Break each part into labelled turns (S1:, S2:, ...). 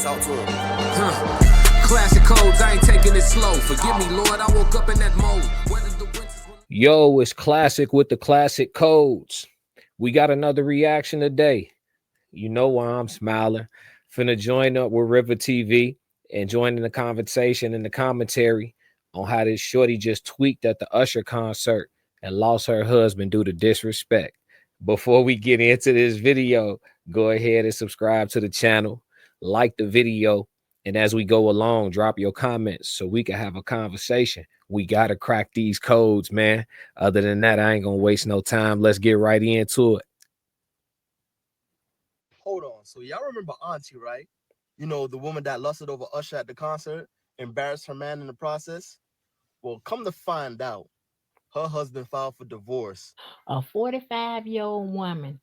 S1: Talk to him.
S2: Classic codes, I ain't taking it slow. Forgive me, Lord, I woke up in that mode. Yo, it's Classic with the classic codes. We got another reaction today. You know why I'm smiling. Finna join up with Rivah TV and join in the conversation and the commentary on how this shorty just tweaked at the Usher concert and lost her husband due to disrespect. Before we get into this video, go ahead and subscribe to the channel, like the video, and as we go along, drop your comments so we can have a conversation. We got to crack these codes, man. Other than that, I ain't going to waste no time. Let's get right into it.
S1: Hold on. So y'all remember Auntie, right? You know, the woman that lusted over Usher at the concert, embarrassed her man in the process? Well, come to find out, her husband filed for divorce.
S3: A 45-year-old woman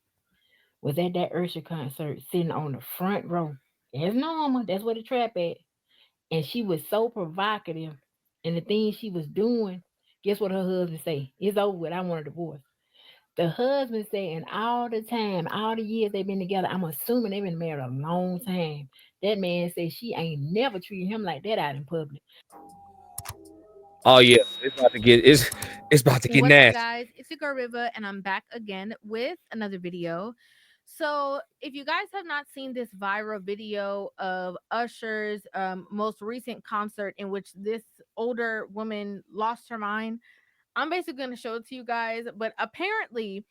S3: was at that Usher concert sitting on the front row. As normal, that's where the trap at. And she was so provocative. And the things she was doing, guess what her husband say? It's over with. I want a divorce. The husband saying all the time, all the years they've been together, I'm assuming they've been married a long time. That man said she ain't never treated him like that out in public.
S2: Oh yeah, it's about to get
S4: What's
S2: nasty.
S4: up, guys? It's your girl Rivah, and I'm back again with another video. So, if you guys have not seen this viral video of Usher's most recent concert in which this older woman lost her mind, I'm basically going to show it to you guys. But apparently,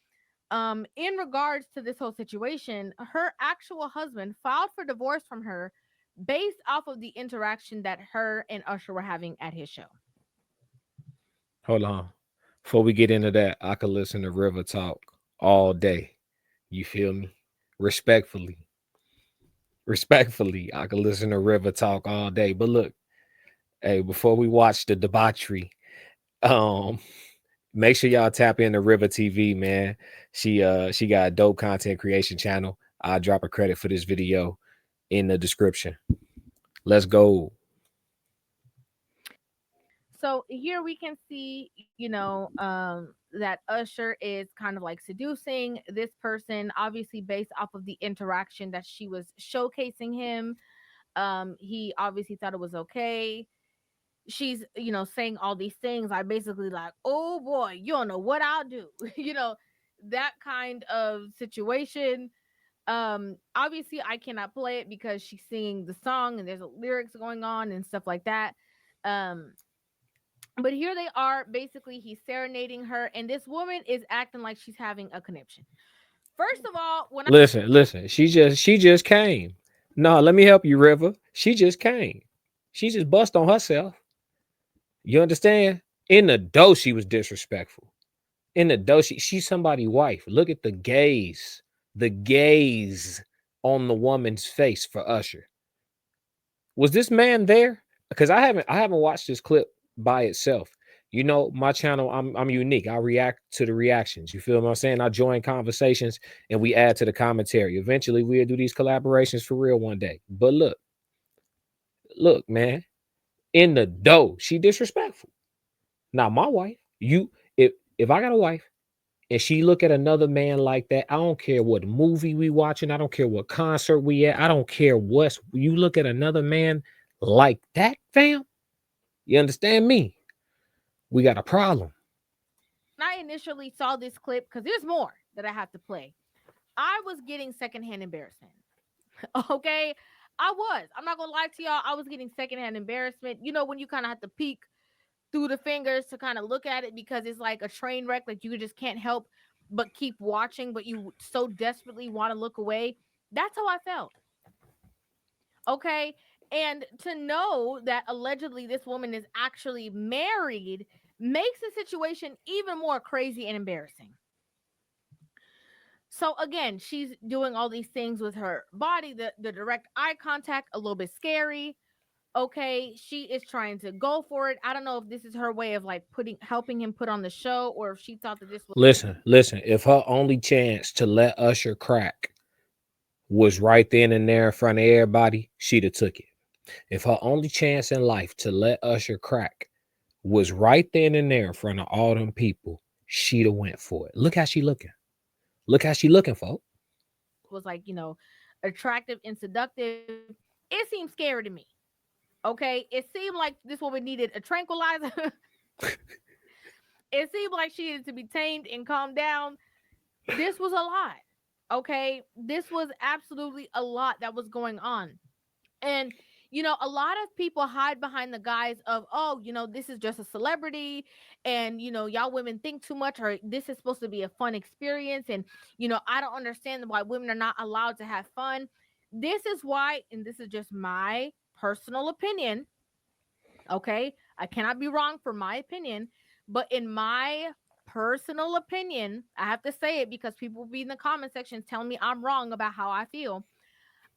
S4: in regards to this whole situation, her actual husband filed for divorce from her based off of the interaction that her and Usher were having at his show.
S2: Hold on. Before we get into that, I could listen to Rivah talk all day. You feel me? Respectfully, I could listen to Rivah talk all day. But look, hey, before we watch the debauchery, make sure y'all tap into Rivah TV, man. She got a dope content creation channel. I'll drop a credit for this video in the description. Let's go.
S4: So here we can see, that Usher is kind of like seducing this person, obviously based off of the interaction that she was showcasing him. He obviously thought it was okay. She's, saying all these things. I basically like, oh boy, you don't know what I'll do. That kind of situation. Obviously I cannot play it because she's singing the song and there's lyrics going on and stuff like that. But here they are. Basically, he's serenading her, and this woman is acting like she's having a conniption. First of all,
S2: Listen, she just came. No, let me help you, Rivah. She just came. She just bust on herself. You understand? In the dough, she was disrespectful. In the dough, she's somebody's wife. Look at the gaze on the woman's face for Usher. Was this man there? Because I haven't watched this clip by itself. You know, my channel, I'm unique. I react to the reactions. You feel what I'm saying? I join conversations and we add to the commentary. Eventually, we'll do these collaborations for real one day. But look, man, in the dough, she disrespectful. Now, my wife, if I got a wife and she look at another man like that, I don't care what movie we watching, I don't care what concert we at, I don't care you look at another man like that, fam. You understand me? We got a problem.
S4: I initially saw this clip, because there's more that I have to play, I was getting secondhand embarrassment. Okay? I'm not gonna lie to y'all. I was getting secondhand embarrassment. You know, when you kind of have to peek through the fingers to kind of look at it because it's like a train wreck. Like you just can't help but keep watching, but you so desperately want to look away. That's how I felt. Okay? And to know that allegedly this woman is actually married makes the situation even more crazy and embarrassing. So again, she's doing all these things with her body, the direct eye contact, a little bit scary. Okay, she is trying to go for it. I don't know if this is her way of like helping him put on the show, or if she thought that this was
S2: listen. If her only chance to let Usher crack was right then and there in front of everybody, she'd have took it. If her only chance in life to let Usher crack was right then and there in front of all them people, she'd have went for it. Look how she looking. Look how she looking, folks.
S4: like, attractive and seductive. it seemed scary to me. Okay, it seemed like this woman needed a tranquilizer. It seemed like she needed to be tamed and calmed down. This was a lot. Okay, this was absolutely a lot that was going on. And a lot of people hide behind the guise of, oh, this is just a celebrity, and y'all women think too much, or this is supposed to be a fun experience, and I don't understand why women are not allowed to have fun. This is why, and this is just my personal opinion. Okay, I cannot be wrong for my opinion, but in my personal opinion, I have to say it because people will be in the comment section telling me I'm wrong about how I feel.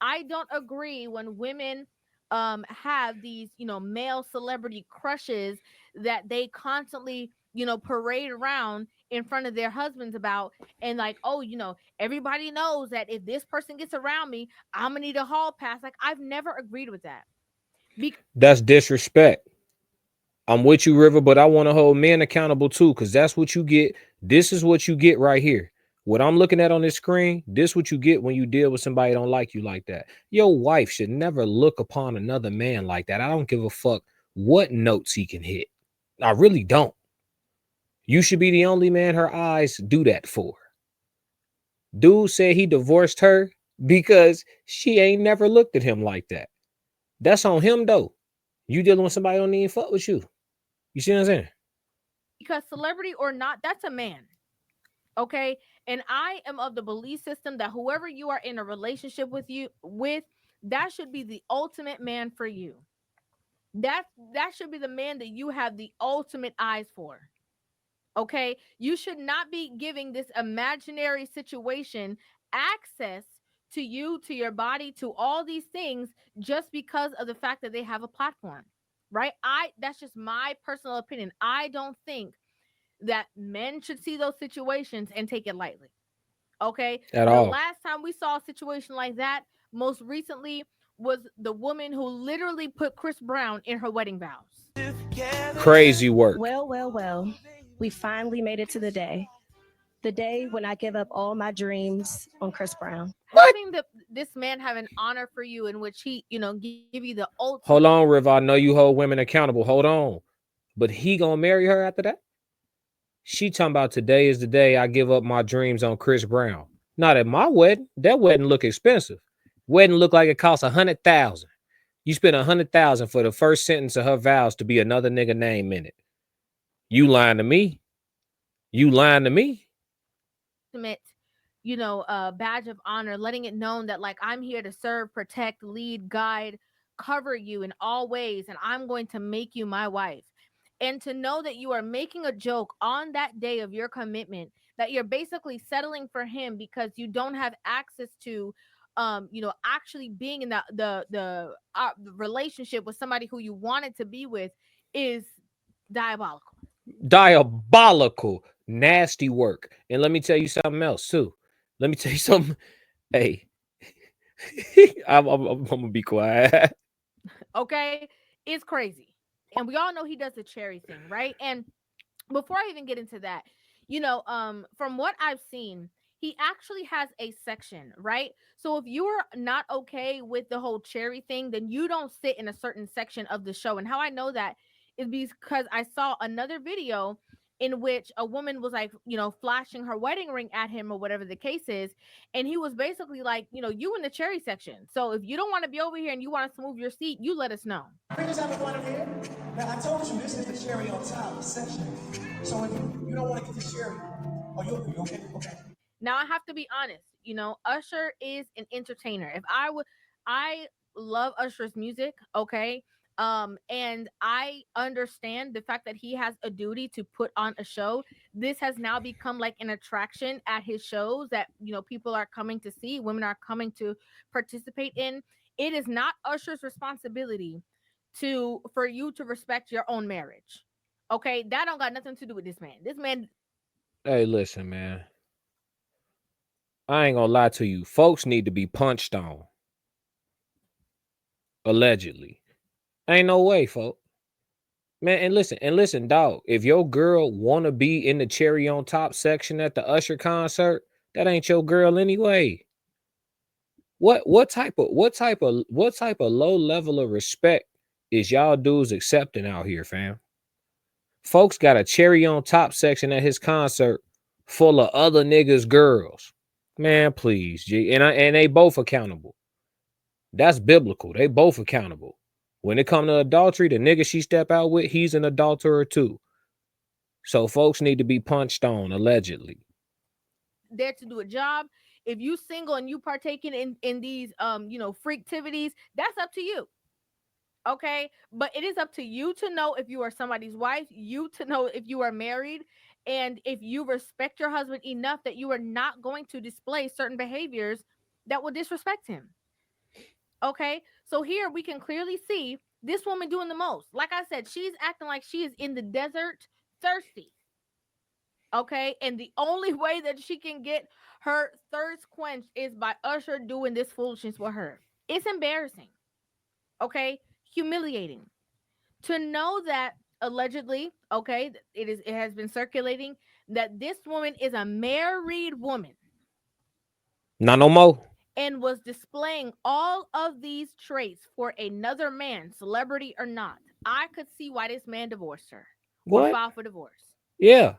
S4: I don't agree when women have these, male celebrity crushes that they constantly, parade around in front of their husbands about, and like, oh, everybody knows that if this person gets around me, I'm gonna need a hall pass. Like, I've never agreed with that.
S2: That's disrespect. I'm with you, River, but I want to hold men accountable too, because that's what you get. This is what you get right here. What I'm looking at on this screen, this what you get when you deal with somebody that don't like you like that. Your wife should never look upon another man like that. I don't give a fuck what notes he can hit. I really don't. You should be the only man her eyes do that for. Dude said he divorced her because she ain't never looked at him like that. That's on him though. You dealing with somebody who don't even fuck with you. You see what I'm saying?
S4: Because celebrity or not, that's a man. Okay, and I am of the belief system that whoever you are in a relationship with, that should be the ultimate man for you. That should be the man that you have the ultimate eyes for. Okay, you should not be giving this imaginary situation access to you, to your body, to all these things just because of the fact that they have a platform. Right? That's just my personal opinion. I don't think that men should see those situations and take it lightly. Okay.
S2: At
S4: The
S2: all.
S4: last time we saw a situation like that, most recently, was the woman who literally put Chris Brown in her wedding vows.
S2: Crazy work.
S5: Well. We finally made it to the day. The day when I give up all my dreams on Chris Brown.
S4: Having this man have an honor for you in which he, give you the ultimate.
S2: Hold on, Riv. I know you hold women accountable. Hold on. But he gonna marry her after that? She talking about today is the day I give up my dreams on Chris Brown. Not at my wedding. That wedding look expensive. Wedding look like it costs $100,000. You spent $100,000 for the first sentence of her vows to be another nigga name in it. You lying to me? You lying to me?
S4: Ultimate, badge of honor, letting it known that, like, I'm here to serve, protect, lead, guide, cover you in all ways, and I'm going to make you my wife. And to know that you are making a joke on that day of your commitment, that you're basically settling for him because you don't have access to actually being in the relationship with somebody who you wanted to be with, is diabolical.
S2: Diabolical, nasty work. And let me tell you something else too. Let me tell you something. Hey, I'm gonna be quiet.
S4: Okay, it's crazy, and we all know he does the cherry thing, right? And before I even get into that, from what I've seen, he actually has a section, right? So if you're not okay with the whole cherry thing, then you don't sit in a certain section of the show. And how I know that is because I saw another video in which a woman was like, flashing her wedding ring at him or whatever the case is. And he was basically like, you in the cherry section. So if you don't want to be over here and you want us to move your seat, you let us know.
S6: Fingers have a one here. Now I told you this is the cherry on top section. So if you don't want to get the cherry, you okay? Okay.
S4: Now I have to be honest. Usher is an entertainer. I love Usher's music. Okay. And I understand the fact that he has a duty to put on a show. This has now become like an attraction at his shows that people are coming to see, women are coming to participate in. It is not Usher's responsibility for you to respect your own marriage. Okay, that don't got nothing to do with this man. This man.
S2: Hey, listen, man. I ain't gonna lie to you. Folks need to be punched on. Allegedly. Ain't no way, folks. Man, and listen, dog. If your girl wanna be in the cherry on top section at the Usher concert, that ain't your girl anyway. what type of low level of respect is y'all dudes accepting out here, fam? Folks got a cherry on top section at his concert full of other niggas' girls. Man, please, G. And they both accountable. That's biblical. They both accountable. When it come to adultery, the nigga she step out with, he's an adulterer too. So folks need to be punched on, allegedly.
S4: There to do a job. If you single and you partaking in these freaktivities, that's up to you. Okay, but it is up to you to know if you are somebody's wife, you to know if you are married, and if you respect your husband enough that you are not going to display certain behaviors that will disrespect him. Okay, so here we can clearly see this woman doing the most. Like I said, she's acting like she is in the desert thirsty. Okay, and the only way that she can get her thirst quenched is by Usher doing this foolishness with her. It's embarrassing. Okay, humiliating to know that allegedly, okay, it has been circulating that this woman is a married woman
S2: Not no more.
S4: and was displaying all of these traits for another man, celebrity or not. I could see why this man divorced her or
S2: What?
S4: filed for divorce.
S2: Yeah.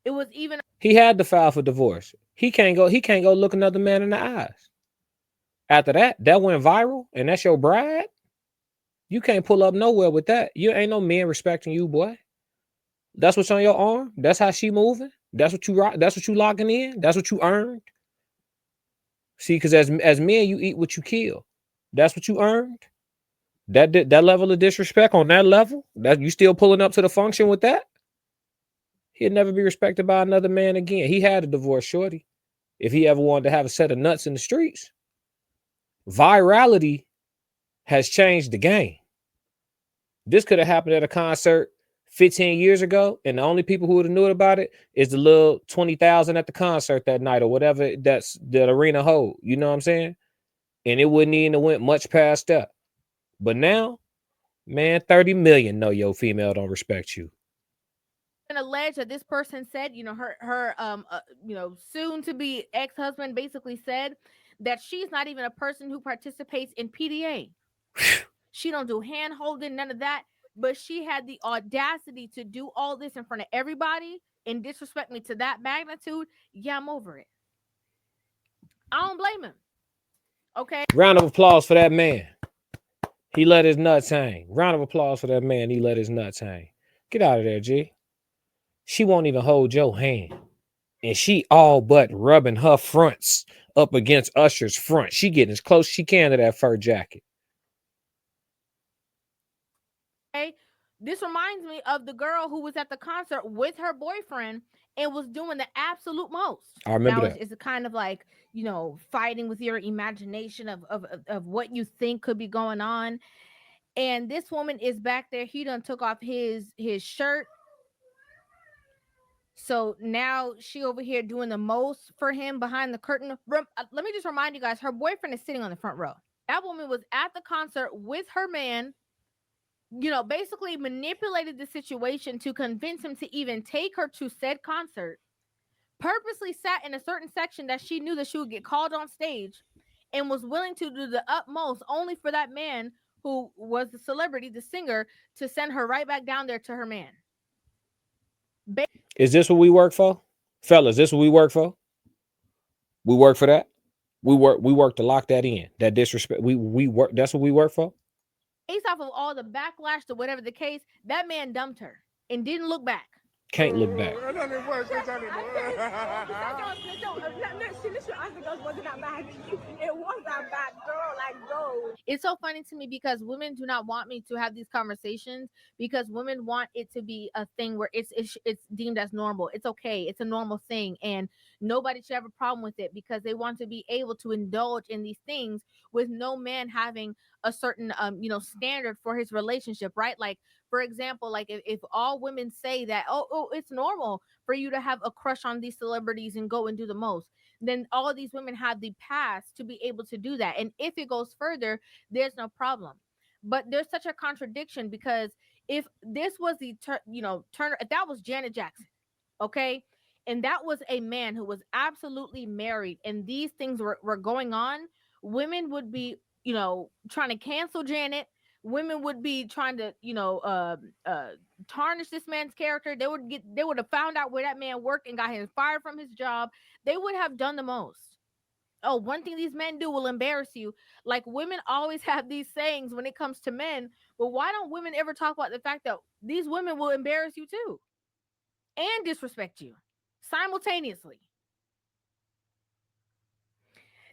S4: It was even
S2: He had to file for divorce. He can't go look another man in the eyes. After that went viral, and that's your bride. You can't pull up nowhere with that. You ain't no men respecting you, boy. That's what's on your arm. That's how she moving. That's what you rock. That's what you locking in. That's what you earned. See, because as men, you eat what you kill. That's what you earned. That level of disrespect on that level, that you still pulling up to the function with that. He'd never be respected by another man again. He had to divorce shorty if he ever wanted to have a set of nuts in the streets. Virality has changed the game. This could have happened at a concert 15 years ago, and the only people who would have knew about it is the little 20,000 at the concert that night or whatever that's the arena hold. You know what I'm saying? And it wouldn't even have went much past that. But now, man, 30 million know your female don't respect you.
S4: alleged that this person said, her soon to be ex-husband basically said that she's not even a person who participates in PDA. She don't do hand holding, none of that. But she had the audacity to do all this in front of everybody and disrespect me to that magnitude. Yeah, I'm over it. I don't blame him. Okay.
S2: Round of applause for that man. He let his nuts hang. Round of applause for that man. He let his nuts hang. Get out of there, G. She won't even hold your hand. And she all but rubbing her fronts up against Usher's front. She getting as close as she can to that fur jacket.
S4: Okay. This reminds me of the girl who was at the concert with her boyfriend and was doing the absolute most.
S2: I remember
S4: now
S2: that.
S4: it's kind of like, fighting with your imagination of what you think could be going on. And this woman is back there. He done took off his shirt. So now she over here doing the most for him behind the curtain. Let me just remind you guys, her boyfriend is sitting on the front row. That woman was at the concert with her man, basically manipulated the situation to convince him to even take her to said concert, purposely sat in a certain section that she knew that she would get called on stage, and was willing to do the utmost only for that man who was the celebrity, the singer, to send her right back down there to her man.
S2: Is this what we work for? Fellas, this what we work for? We work for that? We work to lock that in. That disrespect. We work, that's what we work for?
S4: Based off of all the backlash to whatever the case, that man dumped her and didn't look back.
S2: Can't look back.
S4: It's so funny to me because women do not want me to have these conversations because women want it to be a thing where it's deemed as normal. It's okay. It's a normal thing. And nobody should have a problem with it because they want to be able to indulge in these things with no man having a certain, standard for his relationship, right? Like, for example, like if all women say that, oh, it's normal for you to have a crush on these celebrities and go and do the most, then all of these women have the past to be able to do that. And if it goes further, there's no problem. But there's such a contradiction because if this was the Turner, if that was Janet Jackson, okay, and that was a man who was absolutely married and these things were going on, women would be, trying to cancel Janet. Women would be trying to, tarnish this man's character. They would have found out where that man worked and got him fired from his job. They would have done the most. Oh, one thing these men do will embarrass you. Like, women always have these sayings when it comes to men. But why don't women ever talk about the fact that these women will embarrass you too and disrespect you simultaneously?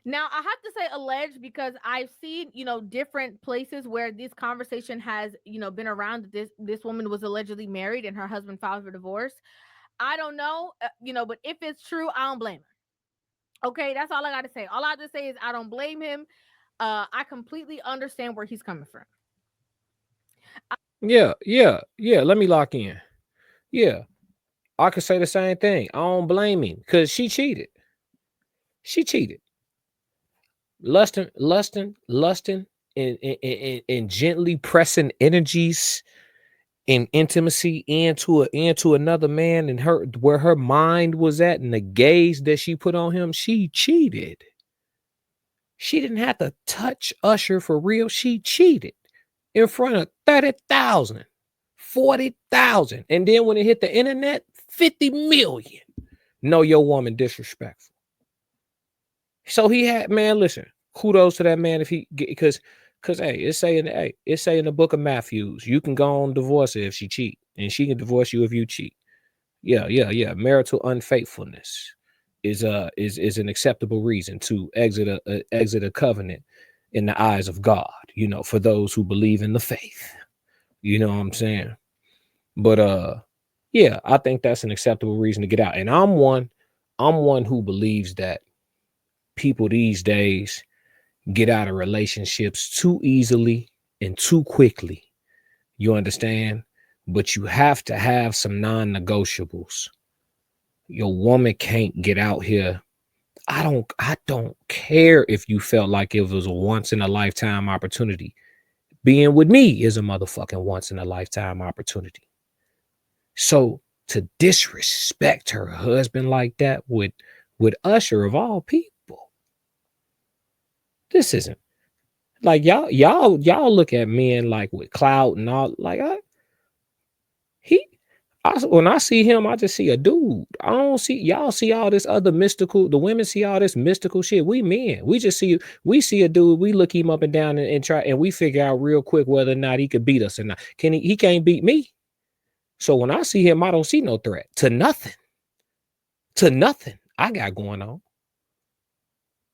S4: Now, I have to say alleged because I've seen, different places where this conversation has, been around that this woman was allegedly married and her husband filed for divorce. I don't know, but if it's true, I don't blame her. Okay, that's all I got to say. All I have to say is I don't blame him. I completely understand where he's coming from.
S2: Yeah. Let me lock in. Yeah, I could say the same thing. I don't blame him because she cheated. Lusting, and gently pressing energies and intimacy into another man and her where her mind was at and the gaze that she put on him. She cheated. She didn't have to touch Usher for real. She cheated in front of 30,000, 40,000. And then when it hit the internet, 50 million. Know your woman disrespectful. So he had, man, listen, kudos to that man if he because hey, it's saying in the book of Matthews, you can go on divorce her if she cheat, and she can divorce you if you cheat. Yeah. Marital unfaithfulness is an acceptable reason to exit a covenant in the eyes of God, for those who believe in the faith. You know what I'm saying? But yeah, I think that's an acceptable reason to get out. And I'm one who believes that people these days get out of relationships too easily and too quickly. You understand? But you have to have some non-negotiables. Your woman can't get out here. I don't care if you felt like it was a once in a lifetime opportunity. Being with me is a motherfucking once in a lifetime opportunity. So to disrespect her husband like that with Usher of all people, this isn't like y'all look at men like with clout and all, like when I see him, I just see a dude. I don't see y'all see all this other mystical. The women see all this mystical shit. We men, we see a dude. We look him up and down and try, and we figure out real quick whether or not he could beat us or not. Can he? He can't beat me. So when I see him, I don't see no threat to nothing. I got going on.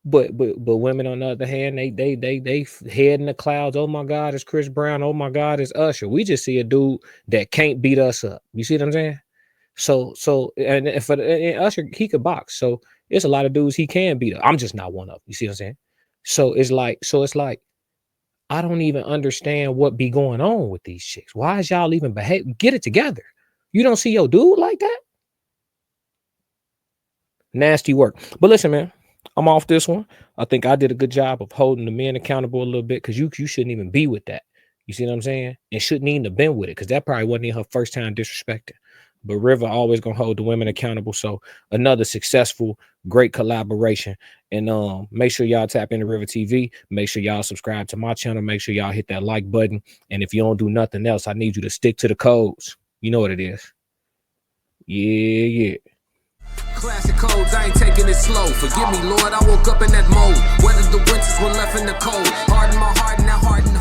S2: But women on the other hand, they head in the clouds. Oh my God, it's Chris Brown. Oh my God, it's Usher. We just see a dude that can't beat us up. You see what I'm saying? So and Usher, he could box. So it's a lot of dudes he can beat up. I'm just not one of them. You see what I'm saying? So it's like I don't even understand what be going on with these chicks. Why is y'all even behave? Get it together. You don't see your dude like that? Nasty work. But listen, man. I'm off this one. I think I did a good job of holding the men accountable a little bit because you shouldn't even be with that. You see what I'm saying? And shouldn't even have been with it because that probably wasn't even her first time disrespecting. But Rivah always gonna hold the women accountable. So another successful, great collaboration. And make sure y'all tap into Rivah TV. Make sure y'all subscribe to my channel. Make sure y'all hit that like button. And if you don't do nothing else, I need you to stick to the codes. You know what it is. Yeah.
S7: Classic codes, I ain't taking it slow. Forgive me, Lord, I woke up in that mode. Weathered the winters when left in the cold. Hardened my heart and that hardened